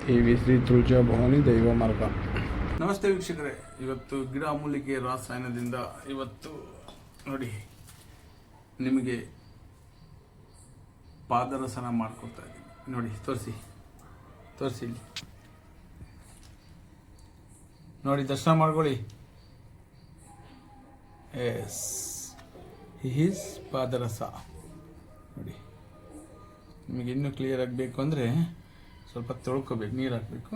ದೇವಿ ಶ್ರೀ ತುಳಜಾ ಭವಾನಿ ದೈವ ಮಾರ್ಗ. ನಮಸ್ತೆ ವೀಕ್ಷಕರೇ, ಇವತ್ತು ಗಿಡ ಮೂಲಿಕೆ ರಾಸಾಯನದಿಂದ ಇವತ್ತು ನೋಡಿ ನಿಮಗೆ ಪಾದರಸನ ಮಾಡಿಕೊಡ್ತಾ ಇದ್ದೀನಿ. ನೋಡಿ ತೋರಿಸಿ ಇಲ್ಲಿ ನೋಡಿ, ದರ್ಶನ ಮಾಡ್ಕೊಳ್ಳಿ. ಎಸ್, ಈಸ್ ಪಾದರಸ ನೋಡಿ. ನಿಮಗೆ ಇನ್ನೂ ಕ್ಲಿಯರ್ ಆಗಬೇಕು ಅಂದರೆ ಸ್ವಲ್ಪ ತೊಳ್ಕೊಬೇಕು, ನೀರು ಹಾಕಬೇಕು.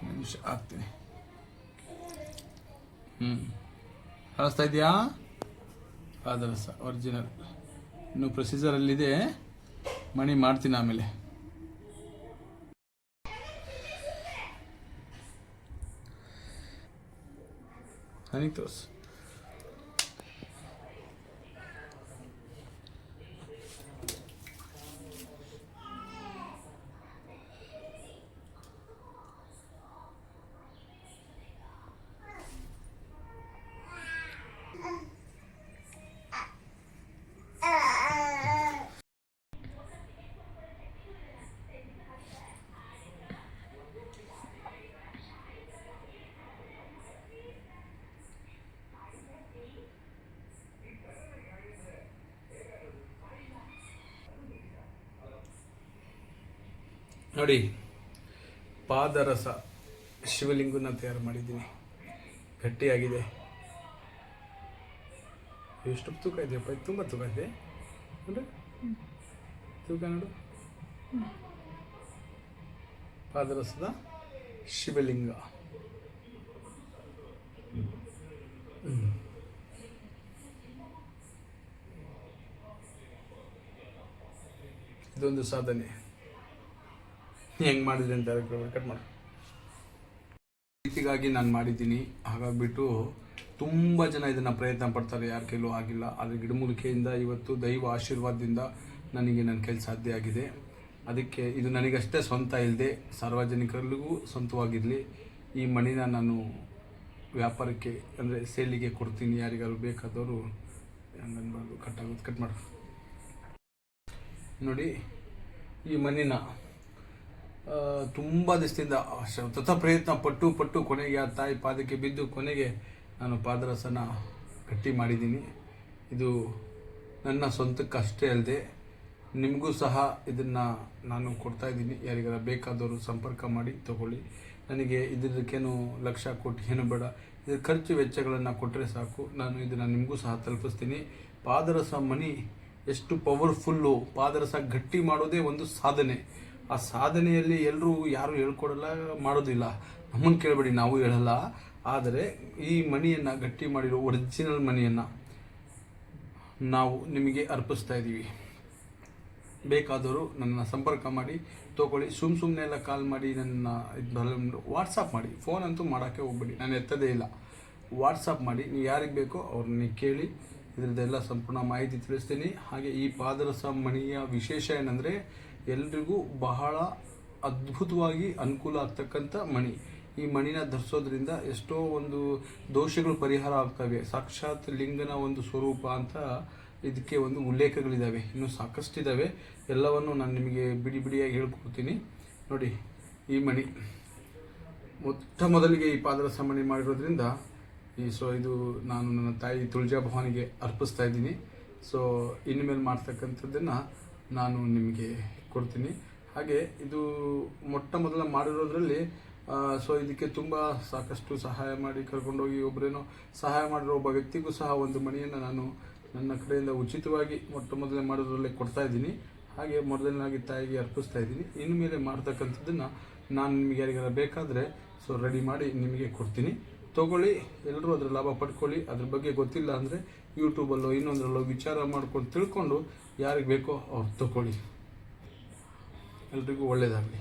ನಿಮಿಷ ಹಾಕ್ತೀನಿ. ಕಾಣಿಸ್ತಾ ಇದೆಯಾ? ಪಾದರಸ ಒರಿಜಿನಲ್. ಇನ್ನು ಪ್ರೊಸೀಜರಲ್ಲಿದೆ, ಮಣಿ ಮಾಡ್ತೀನಿ ಆಮೇಲೆ. ನನಗೆ ತೋರಿಸು. ನೋಡಿ, ಪಾದರಸ ಶಿವಲಿಂಗನ ತಯಾರು ಮಾಡಿದ್ದೀನಿ. ಗಟ್ಟಿಯಾಗಿದೆ. ಎಷ್ಟು ತೂಕ ಇದೆಯಪ್ಪ? ಇದು ತುಂಬ ತೂಕ ಇದೆ ನೋಡು, ತೂಕ ನೋಡು. ಪಾದರಸದ ಶಿವಲಿಂಗ. ಇದೊಂದು ಸಾಧನೆ. ಹೆಂಗೆ ಮಾಡಿದೆ ಅಂತ ಕಟ್ ಮಾಡಿ. ರೀತಿಗಾಗಿ ನಾನು ಮಾಡಿದ್ದೀನಿ. ಹಾಗಾಗ್ಬಿಟ್ಟು ತುಂಬ ಜನ ಇದನ್ನು ಪ್ರಯತ್ನ ಪಡ್ತಾರೆ, ಯಾರ ಕೈಲೂ ಆಗಿಲ್ಲ. ಆದರೆ ಗಿಡಮೂಲಿಕೆಯಿಂದ ಇವತ್ತು ದೈವ ಆಶೀರ್ವಾದದಿಂದ ನನಗೆ ನನ್ನ ಕೈಲಿ ಸಾಧ್ಯ ಆಗಿದೆ. ಅದಕ್ಕೆ ಇದು ನನಗಷ್ಟೇ ಸ್ವಂತ ಇಲ್ಲದೆ ಸಾರ್ವಜನಿಕರಿಗೂ ಸ್ವಂತವಾಗಿರಲಿ. ಈ ಮಣಿನ ನಾನು ವ್ಯಾಪಾರಕ್ಕೆ ಅಂದರೆ ಸೇಲಿಗೆ ಕೊಡ್ತೀನಿ. ಯಾರಿಗಾದ್ರು ಬೇಕಾದವರು ಹಂಗನ್ಬಾರ್ದು, ಕಟ್ ಮಾಡು. ನೋಡಿ, ಈ ಮಣ್ಣಿನ ತುಂಬ ದಿವಸದಿಂದ ಸತತ ಪ್ರಯತ್ನ ಪಟ್ಟು ಕೊನೆಗೆ ಆ ತಾಯಿ ಪಾದಕ್ಕೆ ಬಿದ್ದು ಕೊನೆಗೆ ನಾನು ಪಾದರಸನ ಗಟ್ಟಿ ಮಾಡಿದ್ದೀನಿ. ಇದು ನನ್ನ ಸ್ವಂತಕ್ಕೆ ಅಷ್ಟೇ ಅಲ್ಲದೆ ನಿಮಗೂ ಸಹ ಇದನ್ನು ನಾನು ಕೊಡ್ತಾಯಿದ್ದೀನಿ. ಯಾರಿಗಾರ ಬೇಕಾದವರು ಸಂಪರ್ಕ ಮಾಡಿ ತಗೊಳ್ಳಿ. ನನಗೆ ಇದಕ್ಕೇನು ಲಕ್ಷ ಕೊಟ್ಟು ಏನು ಬೇಡ. ಇದರ ಖರ್ಚು ವೆಚ್ಚಗಳನ್ನು ಕೊಟ್ಟರೆ ಸಾಕು. ನಾನು ಇದನ್ನು ನಿಮಗೂ ಸಹ ತಲುಪಿಸ್ತೀನಿ. ಪಾದರಸ ಮಣಿ ಎಷ್ಟು ಪವರ್ಫುಲ್ಲು. ಪಾದರಸ ಗಟ್ಟಿ ಮಾಡೋದೇ ಒಂದು ಸಾಧನೆ. ಆ ಸಾಧನೆಯಲ್ಲಿ ಯಾರು ಹೇಳ್ಕೊಡಲ್ಲ, ಮಾಡೋದಿಲ್ಲ. ನಮ್ಮನ್ನು ಕೇಳಬೇಡಿ, ನಾವು ಹೇಳಲ್ಲ. ಆದರೆ ಈ ಮಣಿಯನ್ನು ಗಟ್ಟಿ ಮಾಡಿರೋ ಒರಿಜಿನಲ್ ಮಣಿಯನ್ನು ನಾವು ನಿಮಗೆ ಅರ್ಪಿಸ್ತಾ ಇದ್ದೀವಿ. ಬೇಕಾದವರು ನನ್ನ ಸಂಪರ್ಕ ಮಾಡಿ ತೊಗೊಳ್ಳಿ. ಸುಮ್ಮನೆ ಎಲ್ಲ ಕಾಲ್ ಮಾಡಿ ನನ್ನ ವಾಟ್ಸಪ್ ಮಾಡಿ. ಫೋನ್ ಅಂತೂ ಮಾಡೋಕ್ಕೆ ಹೋಗ್ಬೇಡಿ, ನಾನು ಎತ್ತದೇ ಇಲ್ಲ. ವಾಟ್ಸಪ್ ಮಾಡಿ, ನೀವು ಯಾರಿಗೆ ಬೇಕೋ ಅವ್ರನ್ನ ಕೇಳಿ ಇದರದ್ದೆಲ್ಲ ಸಂಪೂರ್ಣ ಮಾಹಿತಿ ತಿಳಿಸ್ತೀನಿ. ಹಾಗೆ ಈ ಪಾದರಸ ಮಣಿಯ ವಿಶೇಷ ಏನಂದರೆ ಎಲ್ರಿಗೂ ಬಹಳ ಅದ್ಭುತವಾಗಿ ಅನುಕೂಲ ಆಗ್ತಕ್ಕಂಥ ಮಣಿ. ಈ ಮಣಿನ ಧರಿಸೋದ್ರಿಂದ ಎಷ್ಟೋ ಒಂದು ದೋಷಗಳು ಪರಿಹಾರ ಆಗ್ತವೆ. ಸಾಕ್ಷಾತ್ ಲಿಂಗನ ಒಂದು ಸ್ವರೂಪ ಅಂತ ಇದಕ್ಕೆ ಒಂದು ಉಲ್ಲೇಖಗಳಿದ್ದಾವೆ. ಇನ್ನೂ ಸಾಕಷ್ಟಿದ್ದಾವೆ. ಎಲ್ಲವನ್ನು ನಾನು ನಿಮಗೆ ಬಿಡಿಯಾಗಿ ಹೇಳ್ಕೊಡ್ತೀನಿ. ನೋಡಿ, ಈ ಮಣಿ ಮೊದಲಿಗೆ ಈ ಪಾದರಸ ಮಣಿ ಮಾಡಿರೋದ್ರಿಂದ ಇದು ನಾನು ನನ್ನ ತಾಯಿ ತುಳಜಾ ಭವಾನಿಗೆ ಅರ್ಪಿಸ್ತಾ ಇದ್ದೀನಿ. ಇನ್ಮೇಲೆ ಮಾಡ್ತಕ್ಕಂಥದ್ದನ್ನು ನಾನು ನಿಮಗೆ ಕೊಡ್ತೀನಿ. ಹಾಗೆ ಇದು ಮೊದಲ ಮಾಡಿರೋದ್ರಲ್ಲಿ ಇದಕ್ಕೆ ತುಂಬ ಸಾಕಷ್ಟು ಸಹಾಯ ಮಾಡಿ ಕರ್ಕೊಂಡೋಗಿ ಒಬ್ಬರೇನೋ ಸಹಾಯ ಮಾಡಿರೋ ಒಬ್ಬ ವ್ಯಕ್ತಿಗೂ ಸಹ ಒಂದು ಮಣಿಯನ್ನು ನಾನು ನನ್ನ ಕಡೆಯಿಂದ ಉಚಿತವಾಗಿ ಮೊದಲೇ ಮಾಡೋದ್ರಲ್ಲೇ ಕೊಡ್ತಾ ಇದ್ದೀನಿ. ಹಾಗೆ ಮೊದಲನಾಗಿ ತಾಯಿಗೆ ಅರ್ಪಿಸ್ತಾ ಇದ್ದೀನಿ. ಇನ್ಮೇಲೆ ಮಾಡ್ತಕ್ಕಂಥದ್ದನ್ನು ನಾನು ನಿಮಗೆ ಯಾರಿಗಾರ ಬೇಕಾದರೆ ರೆಡಿ ಮಾಡಿ ನಿಮಗೆ ಕೊಡ್ತೀನಿ. ತೊಗೊಳ್ಳಿ, ಎಲ್ಲರೂ ಅದರ ಲಾಭ ಪಡ್ಕೊಳ್ಳಿ. ಅದ್ರ ಬಗ್ಗೆ ಗೊತ್ತಿಲ್ಲ ಅಂದರೆ ಯೂಟ್ಯೂಬಲ್ಲೋ ಇನ್ನೊಂದರಲ್ಲೋ ವಿಚಾರ ಮಾಡ್ಕೊಂಡು ತಿಳ್ಕೊಂಡು ಯಾರಿಗೆ ಬೇಕೋ ಅವ್ರು ತೊಗೊಳ್ಳಿ. ಎಲ್ರಿಗೂ ಒಳ್ಳೆಯದಾಗಲಿ.